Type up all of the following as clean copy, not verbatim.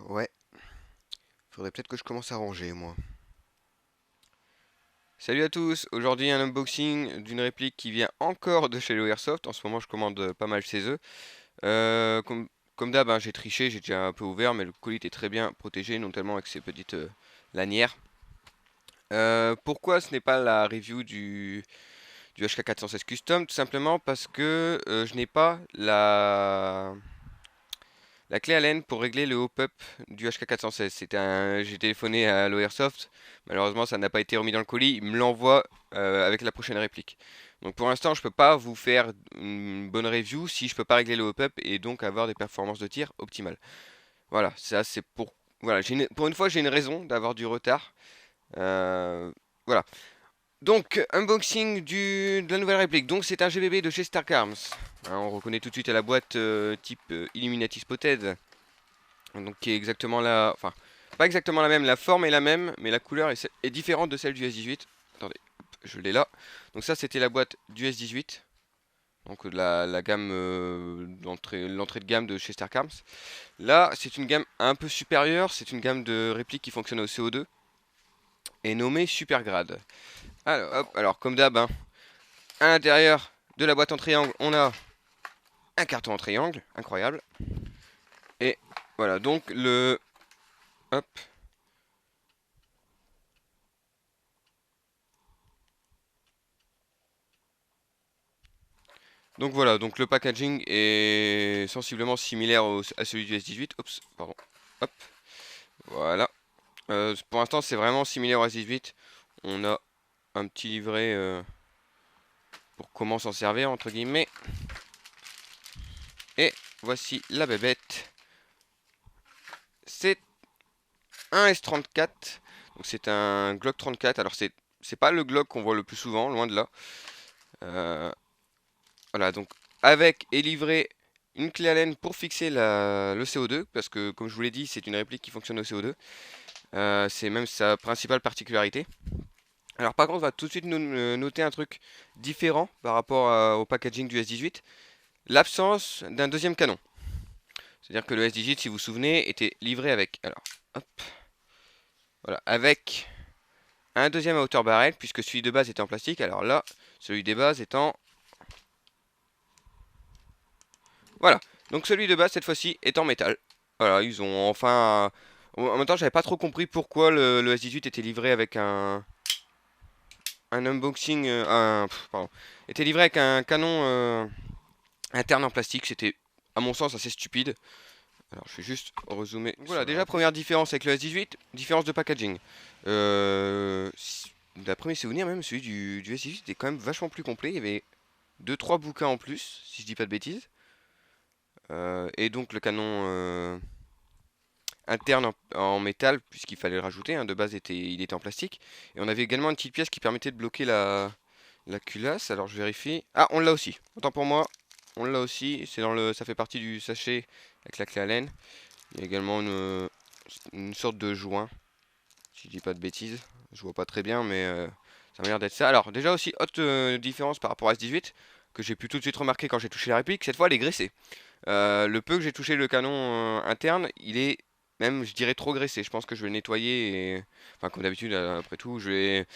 Ouais, faudrait peut-être que je commence à ranger, moi. Salut à tous, aujourd'hui un unboxing d'une réplique qui vient encore de chez le Airsoft. En ce moment je commande pas mal chez eux. Comme d'hab, hein, j'ai triché, j'ai déjà un peu ouvert, mais le colis est très bien protégé, notamment avec ces petites lanières. Pourquoi ce n'est pas la review du HK416 Custom? Tout simplement parce que je n'ai pas la clé Allen pour régler le hop-up du HK416. J'ai téléphoné à l'Airsoft. Malheureusement, ça n'a pas été remis dans le colis. Il me l'envoie avec la prochaine réplique. Donc pour l'instant, je peux pas vous faire une bonne review si je peux pas régler le hop-up et donc avoir des performances de tir optimales. Voilà, ça c'est pour. Voilà, pour une fois, j'ai une raison d'avoir du retard. Euh, voilà. Donc, unboxing de la nouvelle réplique. Donc, c'est un GBB de chez Stark Arms. Hein, on reconnaît tout de suite à la boîte type Illuminati Spotted. Donc qui est exactement la... Enfin, pas exactement la même, la forme est la même, mais la couleur est différente de celle du S18. Attendez, hop, je l'ai là. Donc ça c'était la boîte du S18. Donc la gamme l'entrée de gamme de chez Stark Arms. Là c'est une gamme un peu supérieure, c'est une gamme de répliques qui fonctionne au CO2 et nommée Supergrade. Alors, hop, alors comme d'hab, hein, à l'intérieur de la boîte en triangle, on a un carton en triangle, incroyable. Et voilà, donc le... Hop, donc voilà, donc le packaging est sensiblement similaire à celui du S18. Oups, pardon. Hop, voilà. Pour l'instant, c'est vraiment similaire au S18. On a un petit livret pour comment s'en servir, entre guillemets. Et voici la bébête. C'est un S34. Donc c'est un Glock 34. Alors c'est pas le Glock qu'on voit le plus souvent, loin de là. Euh, voilà, donc avec est livré une clé Allen pour fixer le CO2, parce que comme je vous l'ai dit, c'est une réplique qui fonctionne au CO2. C'est même sa principale particularité. Alors par contre, on va tout de suite noter un truc différent par rapport au packaging du S18, l'absence d'un deuxième canon. C'est-à-dire que le S18, si vous vous souvenez, était livré avec, alors, hop, voilà, avec un deuxième à hauteur barrel, puisque celui de base était en plastique. Alors là, celui des bases étant, voilà. Donc celui de base cette fois-ci est en métal. Voilà, ils ont enfin. En même temps, j'avais pas trop compris pourquoi le S18 était livré avec un unboxing, pardon, était livré avec un canon interne en plastique. C'était, à mon sens, assez stupide. Alors, je vais juste rezoomer. Voilà, déjà première différence avec le S18, différence de packaging. D'après mes souvenirs, même celui du S18 était quand même vachement plus complet. Il y avait deux trois bouquins en plus, si je dis pas de bêtises. Et donc le canon interne en métal, puisqu'il fallait le rajouter. Hein, de base, il était en plastique. Et on avait également une petite pièce qui permettait de bloquer la culasse. Alors je vérifie. Ah, on l'a aussi. Autant pour moi, on l'a aussi. Ça fait partie du sachet avec la clé Allen. Il y a également une sorte de joint, si je dis pas de bêtises. Je vois pas très bien, mais ça m'a l'air d'être ça. Alors déjà aussi, autre différence par rapport à S18, que j'ai pu tout de suite remarquer quand j'ai touché la réplique, cette fois elle est graissée. Le peu que j'ai touché le canon interne, il est même, je dirais, trop graissé. Je pense que je vais le nettoyer et... Enfin, comme d'habitude, après tout, je vais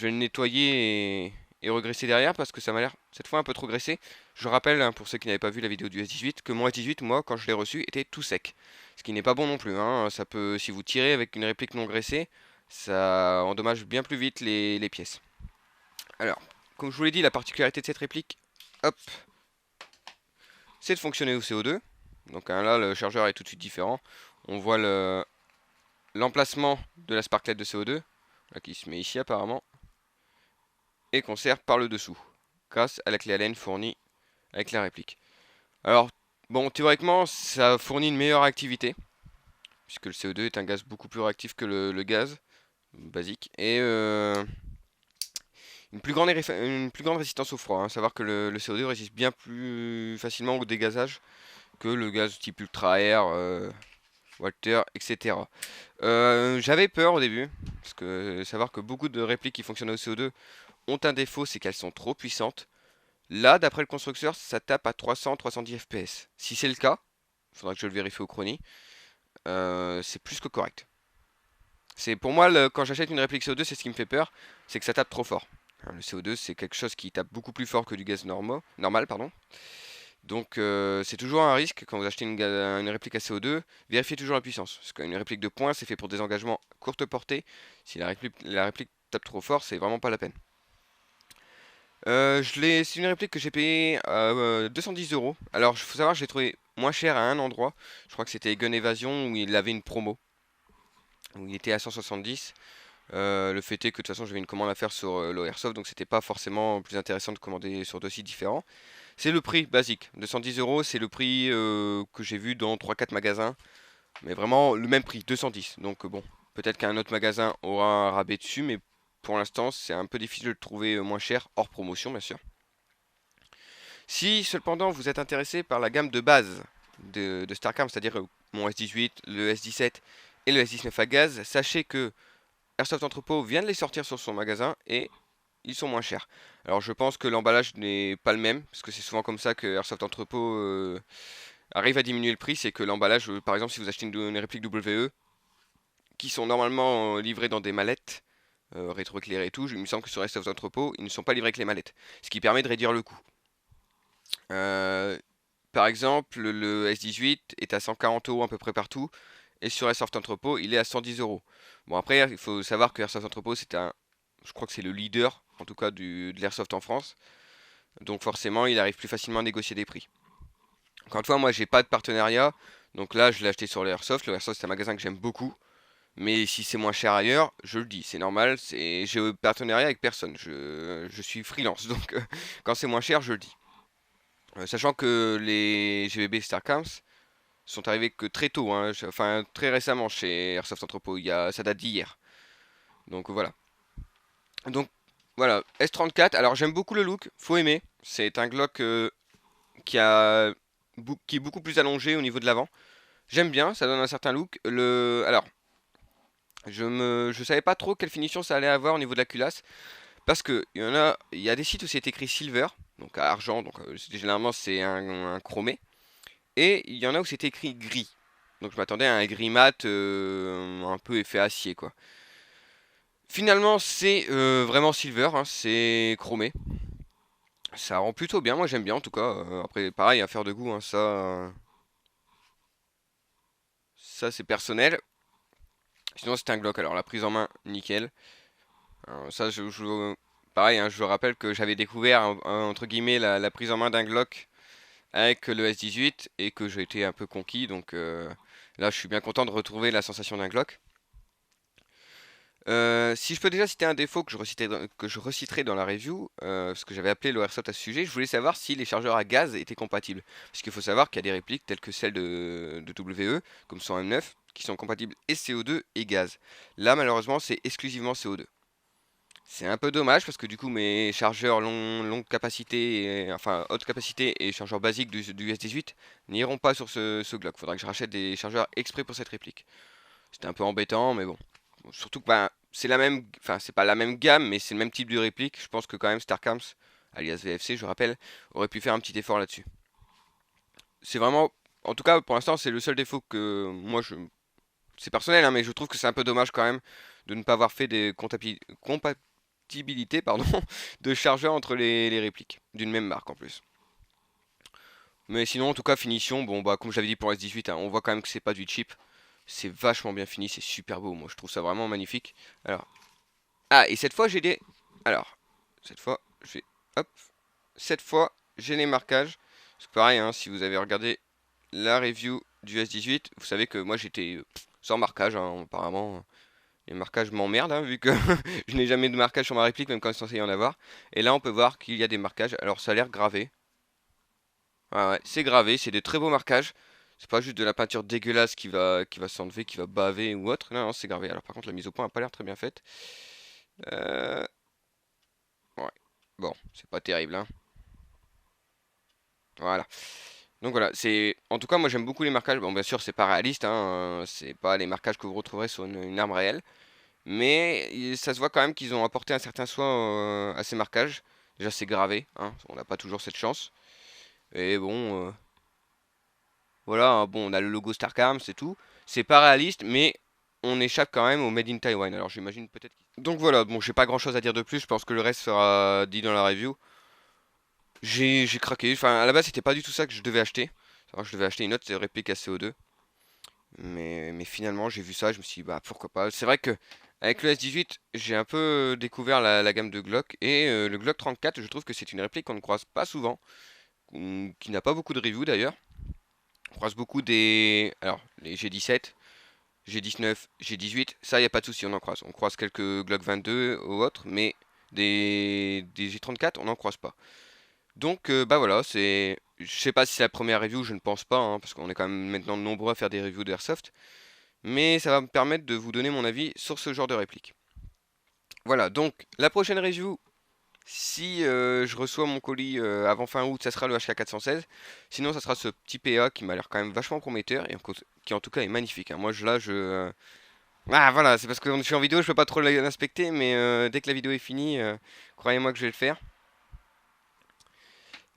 le nettoyer et regraisser derrière parce que ça m'a l'air, cette fois, un peu trop graissé. Je rappelle, hein, pour ceux qui n'avaient pas vu la vidéo du S18, que mon S18, moi, quand je l'ai reçu, était tout sec. Ce qui n'est pas bon non plus, hein. Ça peut, si vous tirez avec une réplique non graissée, ça endommage bien plus vite les pièces. Alors, comme je vous l'ai dit, la particularité de cette réplique, hop, c'est de fonctionner au CO2. Donc hein, là, le chargeur est tout de suite différent. On voit l'emplacement de la sparklet de CO2, là, qui se met ici apparemment, et qu'on sert par le dessous, grâce à la clé Allen fournie avec la réplique. Alors, bon, théoriquement, ça fournit une meilleure activité, puisque le CO2 est un gaz beaucoup plus réactif que le gaz basique, et une plus grande résistance au froid. Hein. Savoir que le CO2 résiste bien plus facilement au dégazage que le gaz type Ultra Air, Walter, etc. J'avais peur au début, parce que savoir que beaucoup de répliques qui fonctionnent au CO2 ont un défaut, c'est qu'elles sont trop puissantes. Là, d'après le constructeur, ça tape à 300-310 fps. Si c'est le cas, il faudra que je le vérifie au chronie. c'est plus que correct. C'est pour moi, quand j'achète une réplique CO2, c'est ce qui me fait peur, c'est que ça tape trop fort. Hein, le CO2, c'est quelque chose qui tape beaucoup plus fort que du gaz normal, pardon. Donc c'est toujours un risque quand vous achetez une réplique à CO2, vérifiez toujours la puissance. Parce qu'une réplique de pointe, c'est fait pour des engagements courte portée. Si la réplique tape trop fort, c'est vraiment pas la peine. C'est une réplique que j'ai payée 210 euros. Alors, il faut savoir que je l'ai trouvé moins cher à un endroit. Je crois que c'était Gun Evasion où il avait une promo. Où il était à 170. Le fait est que de toute façon, j'avais une commande à faire sur l'Airsoft. Donc, c'était pas forcément plus intéressant de commander sur deux sites différents. C'est le prix basique. 210 euros, c'est le prix que j'ai vu dans 3-4 magasins. Mais vraiment le même prix, 210. Donc, bon, peut-être qu'un autre magasin aura un rabais dessus. Mais pour l'instant, c'est un peu difficile de le trouver moins cher, hors promotion, bien sûr. Si cependant vous êtes intéressé par la gamme de base de StarCam, c'est-à-dire mon S18, le S17 et le S19 à gaz, sachez que Airsoft Entrepôt vient de les sortir sur son magasin et ils sont moins chers. Alors je pense que l'emballage n'est pas le même, parce que c'est souvent comme ça que Airsoft Entrepôt arrive à diminuer le prix, c'est que l'emballage, par exemple si vous achetez une réplique WE, qui sont normalement livrées dans des mallettes, rétroéclairées et tout, il me semble que sur Airsoft Entrepôt, ils ne sont pas livrés avec les mallettes, ce qui permet de réduire le coût. Euh, Par exemple, le S18 est à 140 euros à peu près partout, et sur Airsoft Entrepôt, il est à 110 euros. Bon, après, il faut savoir que Airsoft Entrepôt, je crois que c'est le leader, en tout cas, de l'Airsoft en France. Donc forcément, il arrive plus facilement à négocier des prix. Encore une fois, moi, j'ai pas de partenariat, donc là, je l'ai acheté sur l'Airsoft. Le Airsoft, c'est un magasin que j'aime beaucoup, mais si c'est moins cher ailleurs, je le dis, c'est normal. J'ai un partenariat avec personne. Je suis freelance, donc quand c'est moins cher, je le dis. Sachant que les GVB StarCams sont arrivés que très tôt, hein, enfin très récemment chez Airsoft Entrepôt, ça date d'hier. Donc voilà. Donc voilà, S34, alors j'aime beaucoup le look, faut aimer. C'est un Glock qui est beaucoup plus allongé au niveau de l'avant. J'aime bien, ça donne un certain look. Alors, je savais pas trop quelle finition ça allait avoir au niveau de la culasse, parce que il y a des sites où c'est écrit silver, donc à argent, donc généralement c'est un chromé. Et il y en a où c'est écrit gris. Donc je m'attendais à un gris mat un peu effet acier quoi. Finalement c'est vraiment silver, hein, c'est chromé. Ça rend plutôt bien, moi j'aime bien en tout cas. Après pareil, affaire de goût, hein, ça c'est personnel. Sinon c'est un Glock, alors la prise en main, nickel. Alors, ça pareil, hein, je vous rappelle que j'avais découvert entre guillemets la prise en main d'un Glock avec le S18 et que j'ai été un peu conquis. Donc là je suis bien content de retrouver la sensation d'un Glock. Si je peux déjà citer un défaut que je reciterai dans la review, parce que j'avais appelé l'Airsoft à ce sujet, je voulais savoir si les chargeurs à gaz étaient compatibles. Parce qu'il faut savoir qu'il y a des répliques telles que celle de WE, comme son M9, qui sont compatibles et CO2 et gaz. Là, malheureusement, c'est exclusivement CO2. C'est un peu dommage parce que du coup, mes chargeurs longue capacité, enfin haute capacité et chargeurs basiques du S18 n'iront pas sur ce Glock. Faudra que je rachète des chargeurs exprès pour cette réplique. C'était un peu embêtant, mais bon. Surtout que ben, c'est la même, enfin c'est pas la même gamme, mais c'est le même type de réplique. Je pense que quand même Starcams, alias VFC, je rappelle, aurait pu faire un petit effort là-dessus. C'est vraiment, en tout cas pour l'instant, c'est le seul défaut que c'est personnel, hein, mais je trouve que c'est un peu dommage quand même de ne pas avoir fait des compatibilités, pardon, de chargeurs entre les répliques d'une même marque en plus. Mais sinon, en tout cas, finition, bon bah comme j'avais dit pour S18, hein, on voit quand même que c'est pas du cheap. C'est vachement bien fini, c'est super beau, moi je trouve ça vraiment magnifique. Alors, et cette fois j'ai des... Alors, cette fois, je vais... Hop. Cette fois, j'ai les marquages. C'est pareil, hein, si vous avez regardé la review du S18, vous savez que moi j'étais sans marquage, hein, apparemment. Les marquages m'emmerdent, hein, vu que je n'ai jamais de marquage sur ma réplique, même quand c'est censé y en avoir. Et là, on peut voir qu'il y a des marquages. Alors, ça a l'air gravé. Ouais, ouais, c'est gravé, c'est des très beaux marquages. C'est pas juste de la peinture dégueulasse qui va s'enlever, qui va baver ou autre. Non, non, c'est gravé. Alors par contre, la mise au point a pas l'air très bien faite. Euh... Ouais. Bon, c'est pas terrible, hein. Voilà. Donc voilà, En tout cas, moi j'aime beaucoup les marquages. Bon, bien sûr, c'est pas réaliste, hein. C'est pas les marquages que vous retrouverez sur une arme réelle. Mais ça se voit quand même qu'ils ont apporté un certain soin à ces marquages. Déjà, c'est gravé, hein. On n'a pas toujours cette chance. Et bon... Voilà, hein, bon, on a le logo Starcam, c'est tout. C'est pas réaliste, mais on échappe quand même au Made in Taiwan. Alors j'imagine peut-être. Donc voilà, bon, j'ai pas grand-chose à dire de plus. Je pense que le reste sera dit dans la review. J'ai craqué. Enfin, à la base, c'était pas du tout ça que je devais acheter. Alors, je devais acheter une autre réplique à CO2. Mais finalement, j'ai vu ça, je me suis dit, bah pourquoi pas. C'est vrai que avec le S18, j'ai un peu découvert la gamme de Glock. Et le Glock 34, je trouve que c'est une réplique qu'on ne croise pas souvent. Qui n'a pas beaucoup de reviews d'ailleurs. On croise beaucoup des. Alors, les G17, G19, G18, ça, y a pas de souci, on en croise. On croise quelques Glock 22 ou autres, mais des G34, on n'en croise pas. Donc, bah voilà, c'est. Je sais pas si c'est la première review, je ne pense pas, hein, parce qu'on est quand même maintenant nombreux à faire des reviews d'Airsoft. Mais ça va me permettre de vous donner mon avis sur ce genre de réplique. Voilà, donc la prochaine review, si je reçois mon colis avant fin août, ça sera le HK416. Sinon, ça sera ce petit PA qui m'a l'air quand même vachement prometteur et qui en tout cas est magnifique, hein. Moi, Ah voilà, c'est parce que je suis en vidéo, je peux pas trop l'inspecter, mais dès que la vidéo est finie, croyez-moi que je vais le faire.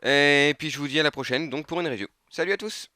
Et puis je vous dis à la prochaine, donc pour une review. Salut à tous!